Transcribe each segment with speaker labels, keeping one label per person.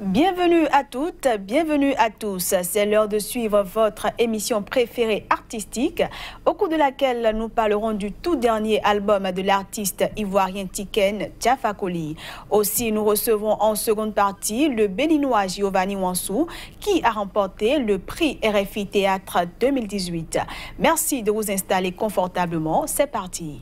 Speaker 1: Bienvenue à toutes, bienvenue à tous. C'est l'heure de suivre votre émission préférée artistique, au cours de laquelle nous parlerons du tout dernier album de l'artiste ivoirien Tiken Jah Fakoly. Aussi, nous recevons en seconde partie le Béninois Giovanni Wansou, qui a remporté le prix RFI Théâtre 2018. Merci de vous installer confortablement. C'est parti.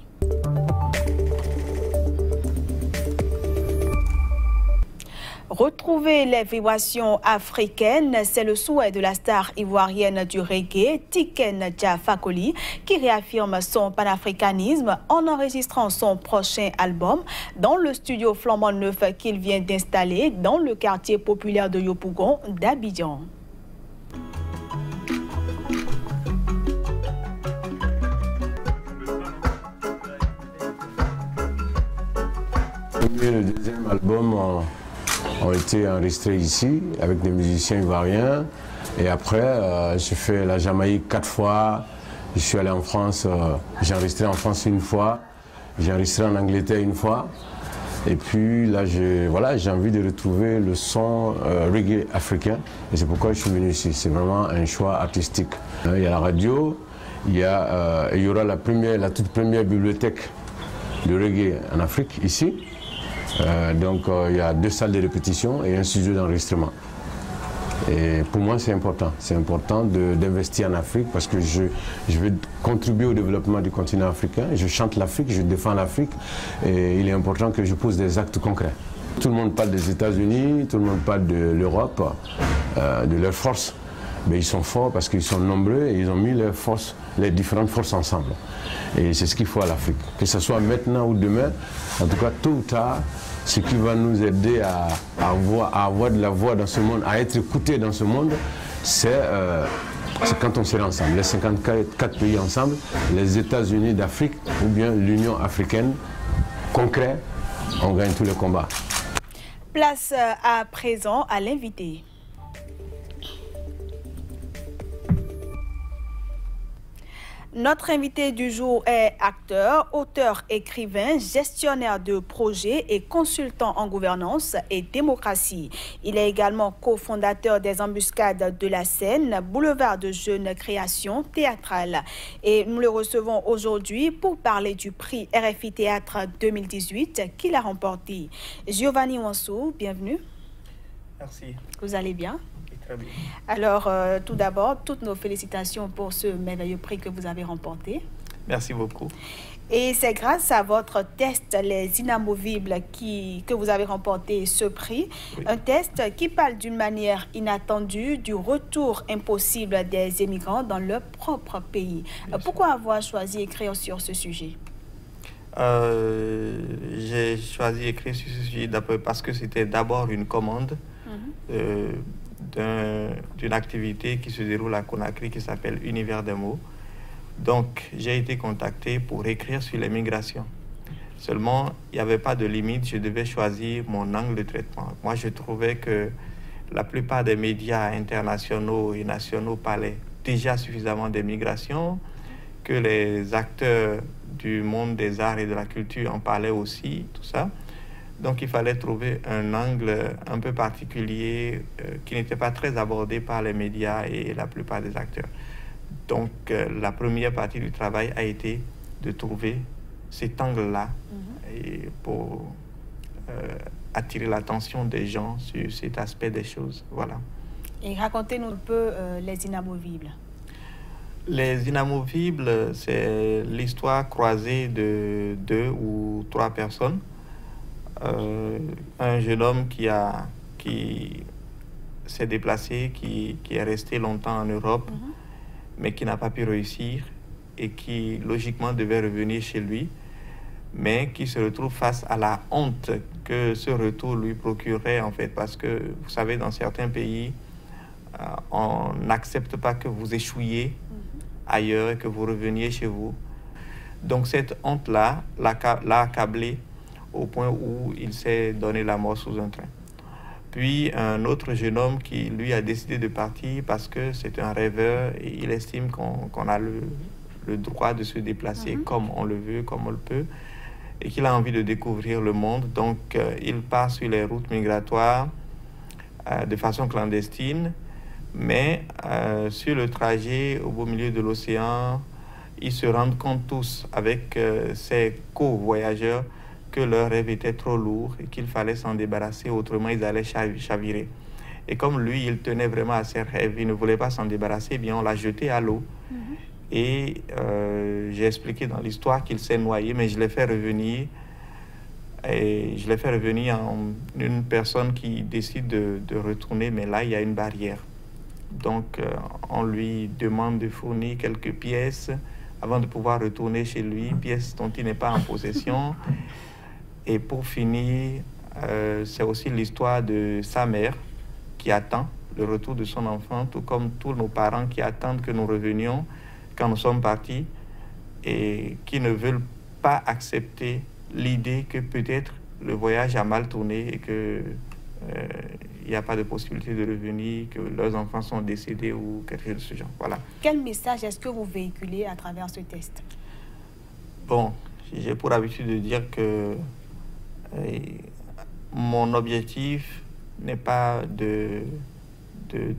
Speaker 1: Retrouver les vibrations africaines, c'est le souhait de la star ivoirienne du reggae, Tiken Jah Fakoly, qui réaffirme son panafricanisme en enregistrant son prochain album dans le studio flambant neuf qu'il vient d'installer dans le quartier populaire de Yopougon d'Abidjan.
Speaker 2: Le deuxième album ont été enregistrés ici avec des musiciens ivoiriens. Et après, j'ai fait la Jamaïque 4 fois. Je suis allé en France, j'ai enregistré en France une fois. J'ai enregistré en Angleterre une fois. Et puis là, j'ai envie de retrouver le son reggae africain. Et c'est pourquoi je suis venu ici. C'est vraiment un choix artistique. Il y a la radio, il y aura la toute première bibliothèque de reggae en Afrique ici. Donc il y a 2 salles de répétition et un studio d'enregistrement. Et pour moi c'est important d'investir en Afrique parce que je veux contribuer au développement du continent africain. Je chante l'Afrique, je défends l'Afrique et il est important que je pose des actes concrets. Tout le monde parle des États-Unis, tout le monde parle de l'Europe, de leurs forces. Mais ils sont forts parce qu'ils sont nombreux et ils ont mis leurs forces, les différentes forces ensemble. Et c'est ce qu'il faut à l'Afrique. Que ce soit maintenant ou demain, en tout cas tôt ou tard, ce qui va nous aider à avoir de la voix dans ce monde, à être écouté dans ce monde, c'est quand on sera ensemble. Les 54 pays ensemble, les États-Unis d'Afrique ou bien l'Union africaine, concret, on gagne tous les combats.
Speaker 1: Place à présent à l'invité. Notre invité du jour est acteur, auteur, écrivain, gestionnaire de projets et consultant en gouvernance et démocratie. Il est également cofondateur des Embuscades de la Scène, boulevard de jeunes créations théâtrales. Et nous le recevons aujourd'hui pour parler du prix RFI Théâtre 2018 qu'il a remporté. Giovanni Wansou, bienvenue.
Speaker 3: Merci.
Speaker 1: Vous allez bien?
Speaker 3: Très bien.
Speaker 1: Alors, tout d'abord, toutes nos félicitations pour ce merveilleux prix que vous avez remporté.
Speaker 3: Merci beaucoup.
Speaker 1: Et c'est grâce à votre test Les Inamovibles que vous avez remporté ce prix. Oui. Un test qui parle d'une manière inattendue du retour impossible des émigrants dans leur propre pays. Pourquoi avoir choisi d'écrire sur ce sujet?
Speaker 3: J'ai choisi d'écrire sur ce sujet parce que c'était d'abord une commande d'une activité qui se déroule à Conakry qui s'appelle Univers des mots. Donc, j'ai été contacté pour écrire sur les migrations. Seulement, il n'y avait pas de limite, je devais choisir mon angle de traitement. Moi, je trouvais que la plupart des médias internationaux et nationaux parlaient déjà suffisamment des migrations, que les acteurs du monde des arts et de la culture en parlaient aussi, tout ça. Donc, il fallait trouver un angle un peu particulier qui n'était pas très abordé par les médias et la plupart des acteurs. Donc, la première partie du travail a été de trouver cet angle-là pour attirer l'attention des gens sur cet aspect des choses. Voilà.
Speaker 1: Et racontez-nous un peu Les Inamovibles.
Speaker 3: Les Inamovibles, c'est l'histoire croisée de 2 ou 3 personnes. Un jeune homme qui s'est déplacé, qui est resté longtemps en Europe, mais qui n'a pas pu réussir et qui logiquement devait revenir chez lui, mais qui se retrouve face à la honte que ce retour lui procurerait en fait, parce que vous savez, dans certains pays, on n'accepte pas que vous échouiez ailleurs et que vous reveniez chez vous. Donc cette honte-là l'a accablé au point où il s'est donné la mort sous un train. Puis un autre jeune homme qui, lui, a décidé de partir parce que c'est un rêveur et il estime qu'on a le droit de se déplacer comme on le veut, comme on le peut, et qu'il a envie de découvrir le monde. Donc, il part sur les routes migratoires de façon clandestine, mais sur le trajet au beau milieu de l'océan, ils se rendent compte tous avec ces co-voyageurs que leur rêve était trop lourd et qu'il fallait s'en débarrasser, autrement ils allaient chavirer. Et comme lui, il tenait vraiment à ses rêves, il ne voulait pas s'en débarrasser, eh bien on l'a jeté à l'eau. Et j'ai expliqué dans l'histoire qu'il s'est noyé, mais je l'ai fait revenir. Et je l'ai fait revenir en une personne qui décide de retourner, mais là, il y a une barrière. Donc, on lui demande de fournir quelques pièces avant de pouvoir retourner chez lui, pièces dont il n'est pas en possession. Et pour finir, c'est aussi l'histoire de sa mère qui attend le retour de son enfant, tout comme tous nos parents qui attendent que nous revenions quand nous sommes partis et qui ne veulent pas accepter l'idée que peut-être le voyage a mal tourné et que il n'y a pas de possibilité de revenir, que leurs enfants sont décédés ou quelque chose de ce genre. Voilà.
Speaker 1: Quel message est-ce que vous véhiculez à travers ce test?
Speaker 3: Bon, j'ai pour habitude de dire que mon objectif n'est pas de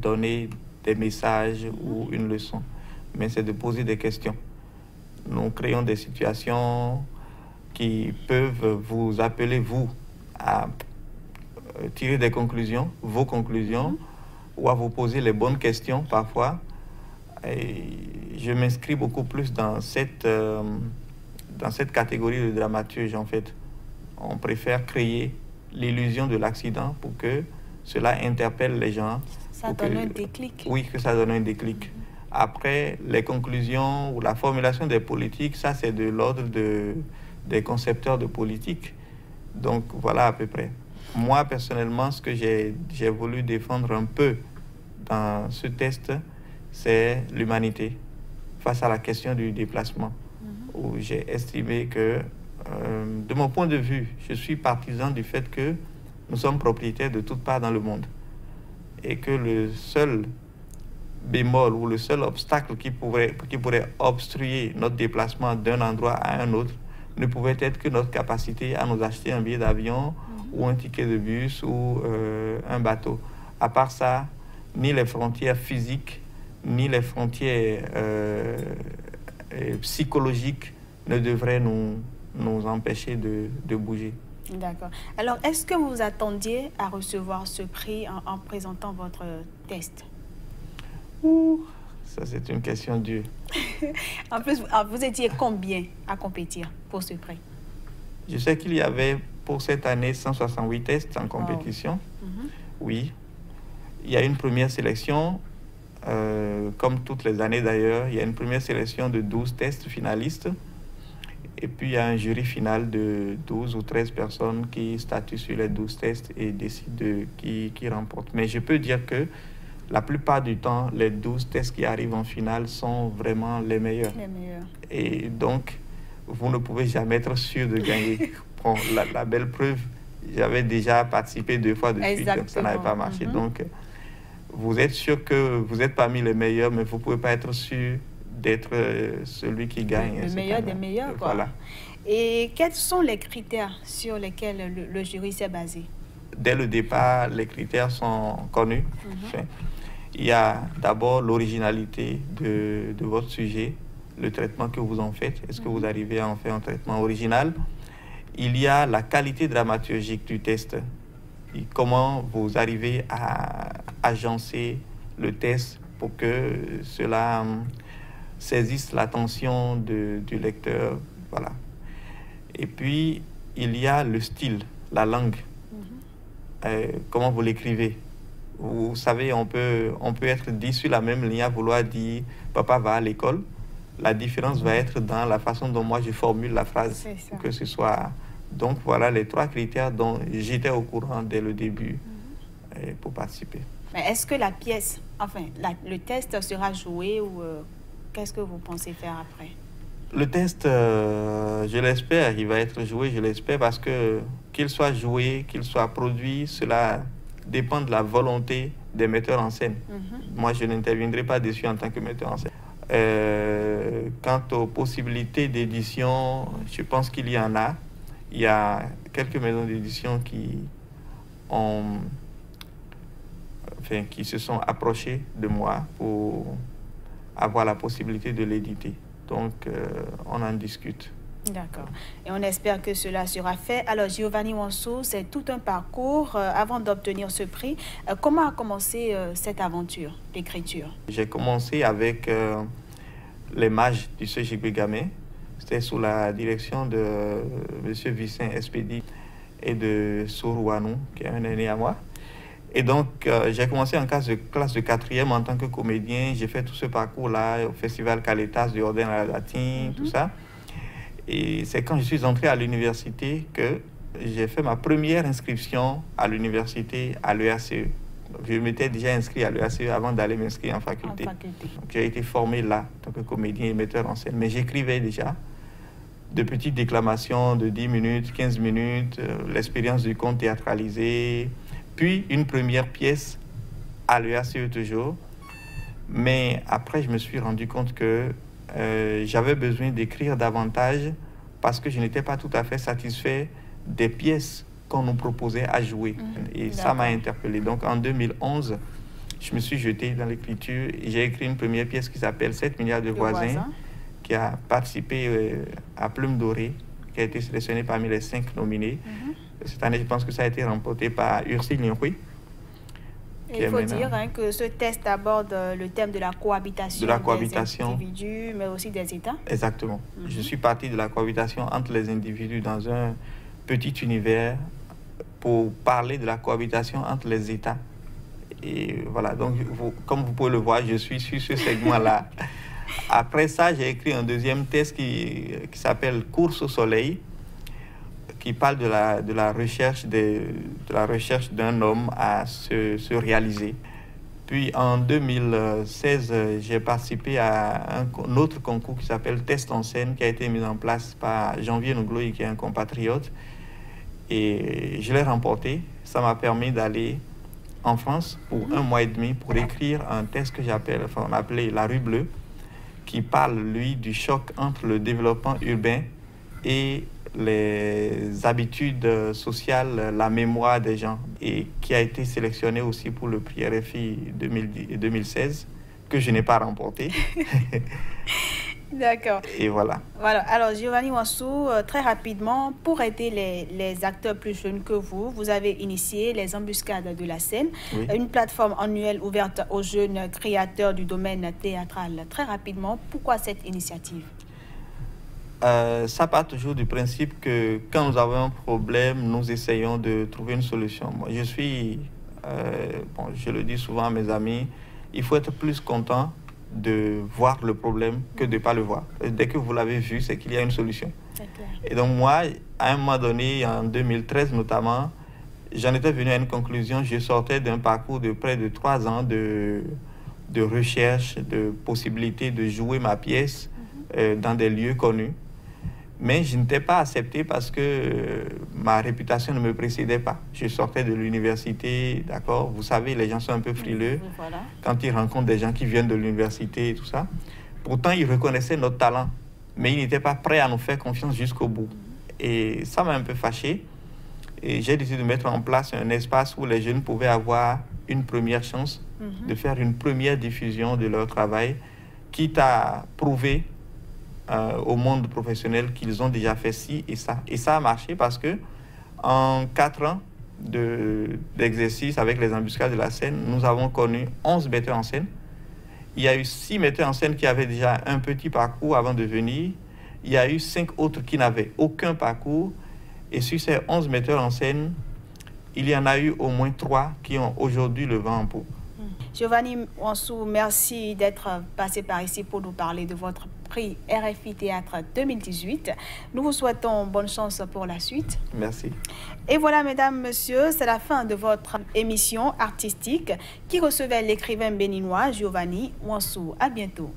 Speaker 3: donner des messages ou une leçon, mais c'est de poser des questions. Nous créons des situations qui peuvent vous appeler, vous, à tirer des conclusions, vos conclusions, ou à vous poser les bonnes questions parfois. Et je m'inscris beaucoup plus dans cette catégorie de dramaturge, en fait. On préfère créer l'illusion de l'accident pour que cela interpelle les gens.
Speaker 1: Ça donne un déclic.
Speaker 3: Oui, que ça donne un déclic. Après, les conclusions ou la formulation des politiques, ça c'est de l'ordre des concepteurs de politique. Donc voilà à peu près. Moi, personnellement, ce que j'ai voulu défendre un peu dans ce test, c'est l'humanité face à la question du déplacement, où j'ai estimé que, de mon point de vue, je suis partisan du fait que nous sommes propriétaires de toutes parts dans le monde et que le seul bémol ou le seul obstacle qui pourrait obstruer notre déplacement d'un endroit à un autre ne pouvait être que notre capacité à nous acheter un billet d'avion ou un ticket de bus ou un bateau. À part ça, ni les frontières physiques, ni les frontières psychologiques ne devraient nous empêcher de bouger.
Speaker 1: D'accord. Alors, est-ce que vous attendiez à recevoir ce prix en présentant votre test?
Speaker 3: Ça, c'est une question dure.
Speaker 1: En plus, vous étiez combien à compétir pour ce prix?
Speaker 3: Je sais qu'il y avait pour cette année 168 tests en compétition. Oui. Il y a une première sélection, comme toutes les années d'ailleurs, il y a une première sélection de 12 tests finalistes. Et puis il y a un jury final de 12 ou 13 personnes qui statuent sur les 12 tests et décident de qui remporte. Mais je peux dire que la plupart du temps, les 12 tests qui arrivent en finale sont vraiment les meilleurs.
Speaker 1: Les meilleurs.
Speaker 3: Et donc, vous ne pouvez jamais être sûr de gagner. Bon, la belle preuve, j'avais déjà participé 2 fois de suite, donc ça n'avait pas marché. Donc, vous êtes sûr que vous êtes parmi les meilleurs, mais vous ne pouvez pas être sûr d'être celui qui gagne.
Speaker 1: Le meilleur des meilleurs, quoi.
Speaker 3: Voilà.
Speaker 1: Et quels sont les critères sur lesquels le jury s'est basé?
Speaker 3: Dès le départ, les critères sont connus. Il y a d'abord l'originalité de votre sujet, le traitement que vous en faites. Est-ce que vous arrivez à en faire un traitement original? Il y a la qualité dramaturgique du test. Et comment vous arrivez à agencer le test pour que cela saisisse l'attention du lecteur. Voilà. Et puis, il y a le style, la langue. Comment vous l'écrivez. Vous savez, on peut être dit sur la même ligne à vouloir dire « papa va à l'école ». La différence va être dans la façon dont moi je formule la phrase. Pour que ce soit... Donc voilà les 3 critères dont j'étais au courant dès le début pour participer.
Speaker 1: Mais est-ce que la pièce, enfin le test sera joué ou qu'est-ce que vous pensez faire après?
Speaker 3: Le test, je l'espère, il va être joué, je l'espère, parce que qu'il soit joué, qu'il soit produit, cela dépend de la volonté des metteurs en scène. Moi, je n'interviendrai pas dessus en tant que metteur en scène. Quant aux possibilités d'édition, je pense qu'il y en a. Il y a quelques maisons d'édition qui se sont approchées de moi pour avoir la possibilité de l'éditer. Donc, on en discute.
Speaker 1: D'accord. Et on espère que cela sera fait. Alors, Giovanni Wansou, c'est tout un parcours avant d'obtenir ce prix. Comment a commencé cette aventure d'écriture?
Speaker 3: J'ai commencé avec les mages du CGB Gamay. C'était sous la direction de M. Vicin Espédi et de Sourouanou, qui est un aîné à moi. Et donc, j'ai commencé en classe de 4e en tant que comédien. J'ai fait tout ce parcours-là au Festival Caletas du Ordin à la Latine, tout ça. Et c'est quand je suis entré à l'université que j'ai fait ma première inscription à l'université, à l'EACE. Je m'étais déjà inscrit à l'EACE avant d'aller m'inscrire en faculté. J'ai été formé là, en tant que comédien et metteur en scène. Mais j'écrivais déjà de petites déclamations de 10 minutes, 15 minutes, l'expérience du conte théâtralisé, puis une première pièce à l'EACE toujours. Mais après, je me suis rendu compte que j'avais besoin d'écrire davantage parce que je n'étais pas tout à fait satisfait des pièces qu'on nous proposait à jouer. Et ça m'a interpellé. Donc en 2011, je me suis jeté dans l'écriture et j'ai écrit une première pièce qui s'appelle 7 milliards de voisins, qui a participé à Plume Dorée, qui a été sélectionnée parmi les 5 nominés. Cette année, je pense que ça a été remporté par Ursule Nyoui.
Speaker 1: Il faut dire que ce test aborde le thème de la cohabitation, des individus, mais aussi des États.
Speaker 3: Exactement. Je suis parti de la cohabitation entre les individus dans un petit univers pour parler de la cohabitation entre les États. Et voilà, donc comme vous pouvez le voir, je suis sur ce segment-là. Après ça, j'ai écrit un deuxième test qui s'appelle Course au soleil, qui parle de la recherche d'un homme à se réaliser. Puis en 2016, j'ai participé à un autre concours qui s'appelle Test en scène, qui a été mis en place par Janvier Ngoulou, qui est un compatriote. Et je l'ai remporté. Ça m'a permis d'aller en France pour 1 mois et demi pour écrire un test que on appelait La Rue Bleue, qui parle, lui, du choc entre le développement urbain et les habitudes sociales, la mémoire des gens, et qui a été sélectionné aussi pour le prix RFI 2016, que je n'ai pas remporté.
Speaker 1: D'accord.
Speaker 3: Et voilà.
Speaker 1: Voilà. Alors, Giovanni Wansou, très rapidement, pour aider les acteurs plus jeunes que vous avez initié les embuscades de la scène, une plateforme annuelle ouverte aux jeunes créateurs du domaine théâtral. Très rapidement, pourquoi cette initiative?
Speaker 3: Ça part toujours du principe que quand nous avons un problème, nous essayons de trouver une solution. Moi, je le dis souvent à mes amis, il faut être plus content de voir le problème que de ne pas le voir. Dès que vous l'avez vu, c'est qu'il y a une solution. Et donc moi, à un moment donné, en 2013 notamment, j'en étais venu à une conclusion. Je sortais d'un parcours de près de 3 ans de recherche, de possibilité de jouer ma pièce dans des lieux connus. Mais je n'étais pas accepté parce que ma réputation ne me précédait pas. Je sortais de l'université, d'accord. Vous savez, les gens sont un peu frileux quand ils rencontrent des gens qui viennent de l'université et tout ça. Pourtant, ils reconnaissaient notre talent, mais ils n'étaient pas prêts à nous faire confiance jusqu'au bout. Et ça m'a un peu fâché. Et j'ai décidé de mettre en place un espace où les jeunes pouvaient avoir une première chance de faire une première diffusion de leur travail, quitte à prouver au monde professionnel qu'ils ont déjà fait ci et ça. Et ça a marché parce que en 4 ans d'exercice avec les embuscades de la scène, nous avons connu 11 metteurs en scène. Il y a eu 6 metteurs en scène qui avaient déjà un petit parcours avant de venir. Il y a eu 5 autres qui n'avaient aucun parcours. Et sur ces 11 metteurs en scène, il y en a eu au moins 3 qui ont aujourd'hui le vent en poupe.
Speaker 1: Giovanni Wansou, merci d'être passé par ici pour nous parler de votre prix RFI Théâtre 2018. Nous vous souhaitons bonne chance pour la suite.
Speaker 3: Merci.
Speaker 1: Et voilà, mesdames, messieurs, c'est la fin de votre émission artistique qui recevait l'écrivain béninois Giovanni Wansou. À bientôt.